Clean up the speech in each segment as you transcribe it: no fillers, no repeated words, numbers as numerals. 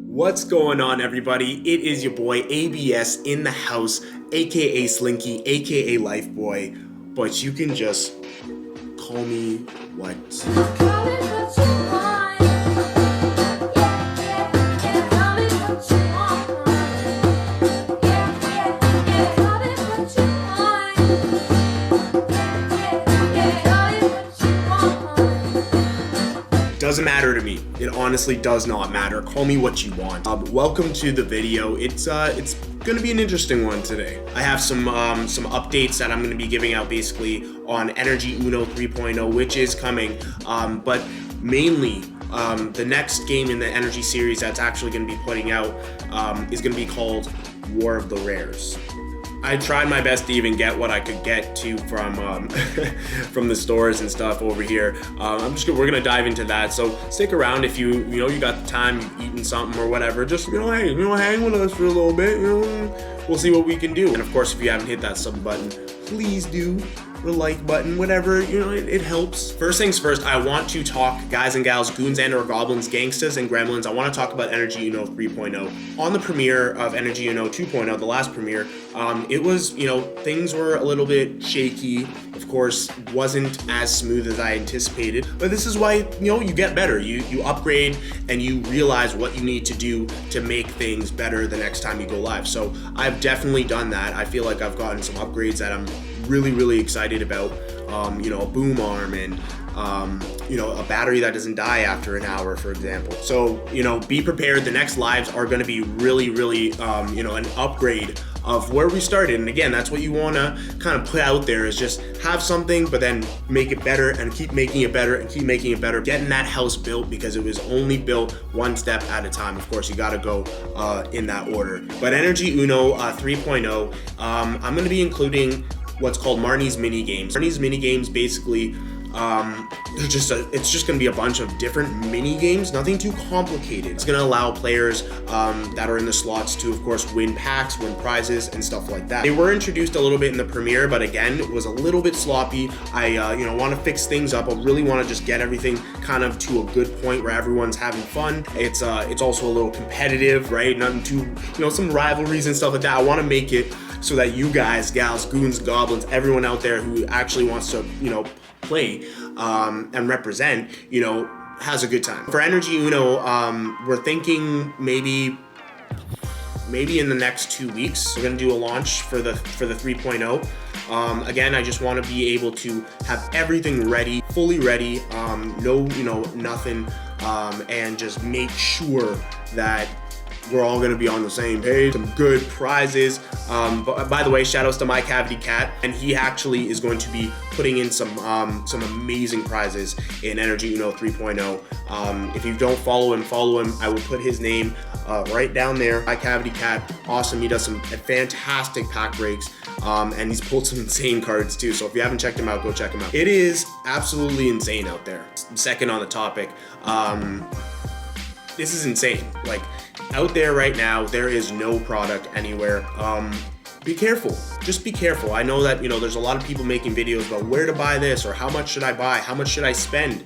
What's going on, everybody? It is your boy ABS in the house, aka Slinky, aka Lifeboy, but you can just call me what? Doesn't matter to me. It honestly does not matter. Call me what you want. Welcome to the video. It's gonna be an interesting one today. I have some updates that I'm gonna be giving out basically on Energy Uno 3.0, which is coming. But mainly the next game in the Energy series that's actually gonna be putting out is gonna be called War of the Rares. I tried my best to even get what I could get to from from the stores and stuff over here. We're gonna dive into that. So stick around if you got the time, you've eaten something or whatever. Just hang with us for a little bit. We'll see what we can do. And of course, if you haven't hit that sub button, please do. The like button, whatever, it helps. First things first, I want to talk, guys and gals, Goons and/or Goblins, Gangstas and Gremlins. I want to talk about Energy Uno 3.0. On the premiere of Energy Uno 2.0, the last premiere, it was, things were a little bit shaky. Of course, wasn't as smooth as I anticipated, but this is why, you get better. You upgrade and you realize what you need to do to make things better the next time you go live. So I've definitely done that. I feel like I've gotten some upgrades that I'm really excited about, a boom arm and a battery that doesn't die after an hour, for example. So be prepared. The next lives are going to be really an upgrade of where we started. And again, that's what you want to kind of put out there, is just have something but then make it better and keep making it better and keep making it better, getting that house built, because it was only built one step at a time. Of course, you got to go in that order. But Energy Uno 3.0, I'm going to be including what's called Marnie's mini games. Marnie's mini games basically, it's just gonna be a bunch of different mini games, nothing too complicated. It's gonna allow players that are in the slots to, of course, win packs, win prizes, and stuff like that. They were introduced a little bit in the premiere, but again, it was a little bit sloppy. I want to fix things up. I really want to just get everything kind of to a good point where everyone's having fun. It's also a little competitive, right? Nothing too, some rivalries and stuff like that. I want to make it so that you guys, gals, Goons, Goblins, everyone out there who actually wants to, play and represent, has a good time. For Energy Uno, we're thinking maybe in the next 2 weeks, we're gonna do a launch for the 3.0. Again, I just want to be able to have everything ready, fully ready, nothing, and just make sure that we're all gonna be on the same page. Some good prizes. But by the way, shout outs to my cavity cat, and he actually is going to be putting in some amazing prizes in Energy Uno 3.0. If you don't follow him. I will put his name right down there. My cavity cat, awesome. He does some fantastic pack breaks, and he's pulled some insane cards too. So if you haven't checked him out, go check him out. It is absolutely insane out there. Second on the topic, this is insane. Like, out there right now, there is no product anywhere. Be careful. Just be careful. I know that, there's a lot of people making videos about where to buy this or how much should I buy, how much should I spend.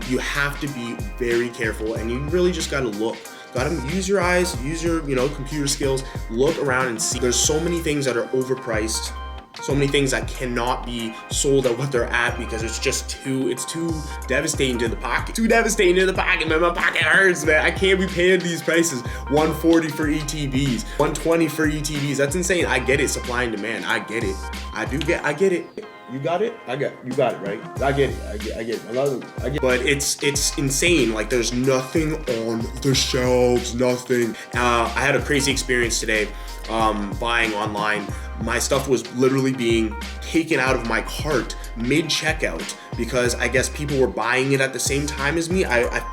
You have to be very careful, and you really just gotta look. Gotta use your eyes, use your, computer skills, look around and see. There's so many things that are overpriced. So many things that cannot be sold at what they're at because it's too devastating to the pocket. Too devastating to the pocket, man. My pocket hurts, man. I can't be paying these prices. $140 for ETBs, $120 for ETBs. That's insane. I get it, supply and demand. I get it. I get it. You got it? You got it, right? I get it. I get it. I get it. But it's insane. Like, there's nothing on the shelves, nothing. I had a crazy experience today buying online. My stuff was literally being taken out of my cart mid-checkout because I guess people were buying it at the same time as me. I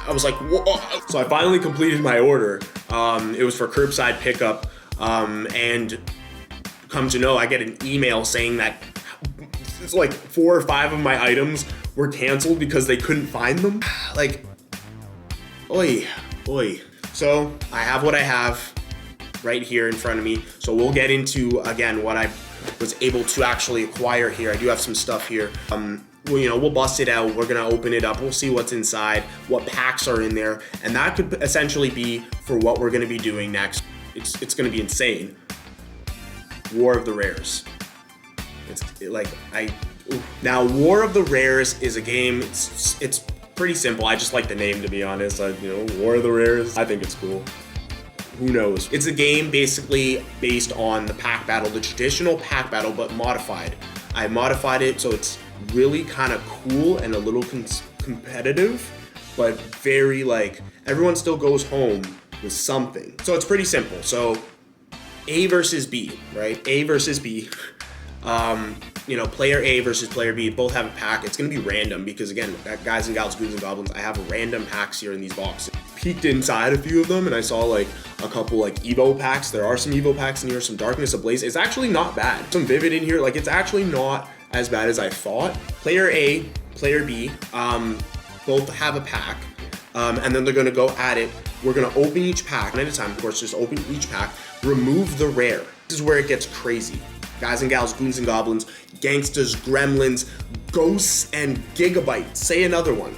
was like, whoa. So I finally completed my order. It was for curbside pickup, and come to know, I get an email saying that it's like 4 or 5 of my items were canceled because they couldn't find them. Like, oi. So I have what I have right here in front of me. So we'll get into, again, what I was able to actually acquire here. I do have some stuff here. we'll bust it out. We're gonna open it up. We'll see what's inside, what packs are in there, and that could essentially be for what we're gonna be doing next. It's gonna be insane. War of the Rares. Now War of the Rares is a game. It's pretty simple. I just like the name, to be honest. War of the Rares. I think it's cool. Who knows? It's a game basically based on the pack battle, the traditional pack battle, but modified. I modified it so it's really kind of cool and a little competitive, but very everyone still goes home with something. So it's pretty simple. So A versus B, right? A versus B. Player A versus player B both have a pack. It's gonna be random because, again, guys and gals, goons and goblins, I have random packs here in these boxes. Peeked inside a few of them and I saw a couple Evo packs. There are some Evo packs in here, some Darkness Ablaze. It's actually not bad. Some Vivid in here. It's actually not as bad as I thought. Player A, player B, both have a pack, and then they're gonna go at it. We're gonna open each pack one at a time, of course. Just open each pack, remove the rare. This is where it gets crazy. Guys and gals, goons and goblins, Gangstas, Gremlins, Ghosts, and Gigabytes. Say another one.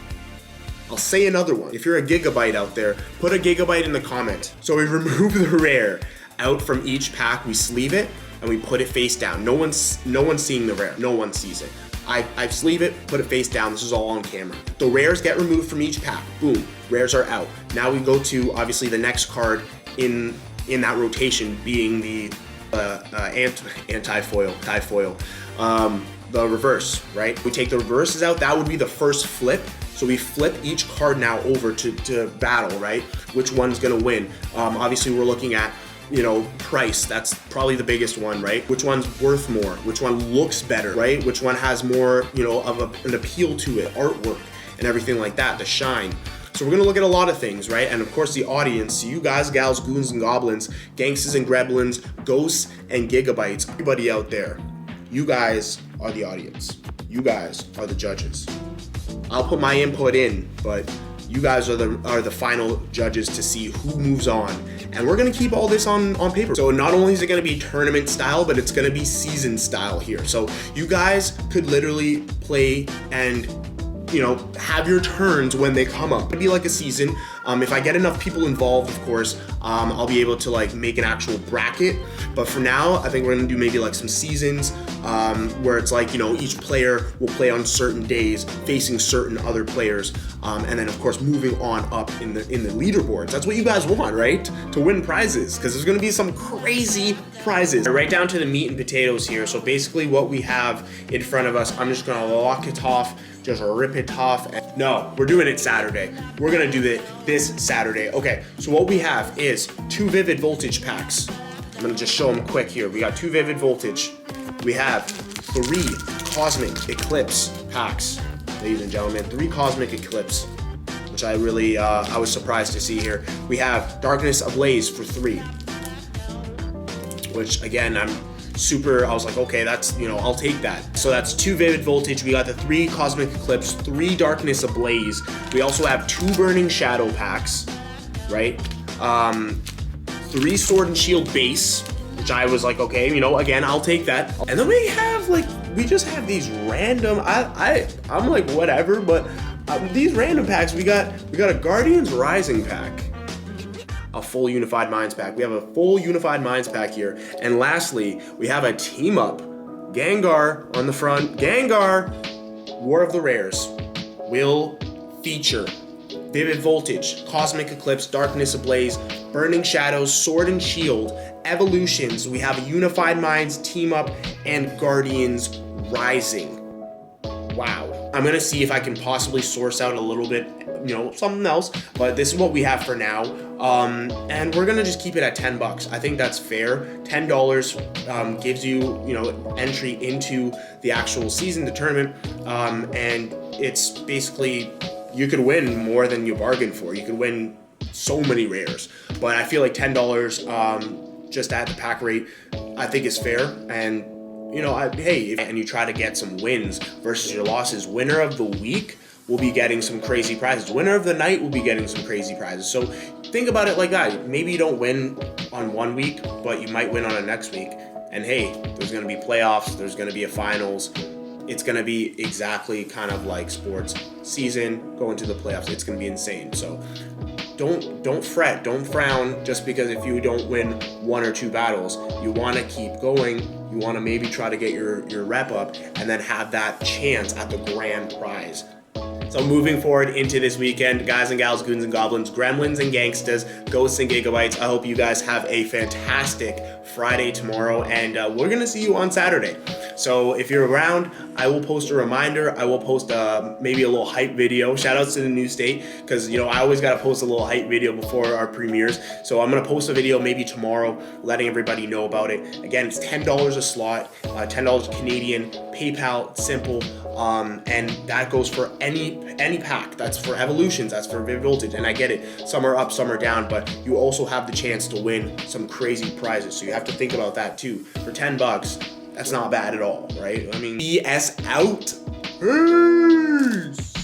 I'll say another one. If you're a Gigabyte out there, put a Gigabyte in the comment. So we remove the rare out from each pack, we sleeve it, and we put it face down. No one's seeing the rare. No one sees it. I sleeve it, put it face down. This is all on camera. The rares get removed from each pack. Boom, rares are out. Now we go to, obviously, the next card in that rotation being the anti-foil, the reverse, right? We take the reverses out. That would be the first flip. So we flip each card now over to battle, right? Which one's gonna win? Obviously, we're looking at, price. That's probably the biggest one, right? Which one's worth more? Which one looks better, right? Which one has more, of an appeal to it, artwork and everything like that, the shine. So we're gonna look at a lot of things, right? And of course the audience, you guys, gals, goons and goblins, Gangstas and Gremlins, Ghosts and Gigabytes, everybody out there, you guys are the audience. You guys are the judges. I'll put my input in, but you guys are the final judges to see who moves on. And we're gonna keep all this on paper. So not only is it gonna be tournament style, but it's gonna be season style here. So you guys could literally play and have your turns when they come up. It'd be like a season. If I get enough people involved, of course, I'll be able to make an actual bracket. But for now, I think we're gonna do maybe some seasons where it's each player will play on certain days facing certain other players. And then of course moving on up in the leaderboards. That's what you guys want, right? To win prizes, because there's gonna be some crazy prizes. Right down to the meat and potatoes here. So basically what we have in front of us, I'm just gonna lock it off, just rip it off. No, we're doing it Saturday. We're gonna do it this Saturday. Okay, so what we have is 2 Vivid Voltage packs. I'm gonna just show them quick here. We got 2 Vivid Voltage. We have 3 Cosmic Eclipse packs, ladies and gentlemen. 3 Cosmic Eclipse, which I really, I was surprised to see here. We have Darkness Ablaze for 3, which again, I was like, okay, that's, I'll take that. So that's 2 Vivid Voltage. We got the 3 Cosmic Eclipse, 3 Darkness Ablaze. We also have 2 Burning Shadow packs, right? 3 Sword and Shield base, which I was like, okay, again, I'll take that. And then we have we just have these random, I'm like, whatever, but these random packs, we got a Guardians Rising pack, a full Unified Minds pack. We have a full Unified Minds pack here. And lastly, we have a team up. Gengar on the front. Gengar, War of the Rares, will feature Vivid Voltage, Cosmic Eclipse, Darkness Ablaze, Burning Shadows, Sword and Shield, Evolutions. We have a Unified Minds team up and Guardians Rising. Wow. I'm gonna see if I can possibly source out a little bit, something else, but this is what we have for now. And we're gonna just keep it at $10. I think that's fair. $10 gives you, entry into the actual season, the tournament, and it's basically, you could win more than you bargained for. You could win so many rares, but I feel like $10 just at the pack rate, I think is fair. And and you try to get some wins versus your losses. Winner of the week will be getting some crazy prizes. Winner of the night will be getting some crazy prizes. So think about it like that. Maybe you don't win on one week, but you might win on a next week. And hey, there's gonna be playoffs, there's gonna be a finals. it's gonna be exactly kind of like sports season going to the playoffs. It's gonna be insane. So don't fret, don't frown just because if you don't win 1 or 2 battles. You want to keep going. You want to maybe try to get your rep up and then have that chance at the grand prize. So moving forward into this weekend, guys and gals, goons and goblins, gremlins and gangstas, ghosts and gigabytes, I hope you guys have a fantastic Friday tomorrow, and we're gonna see you on Saturday. So if you're around, I will post a reminder. I will post maybe a little hype video. Shout outs to the new state, because you know I always gotta post a little hype video before our premieres. So I'm gonna post a video maybe tomorrow, letting everybody know about it. Again, it's $10 a slot, $10 Canadian, PayPal, simple, and that goes for any pack. That's for evolutions, that's for Vivid Voltage, and I get it. Some are up, some are down, but you also have the chance to win some crazy prizes. So you have to think about that too. For $10, that's not bad at all, right? I mean, BS out. Peace.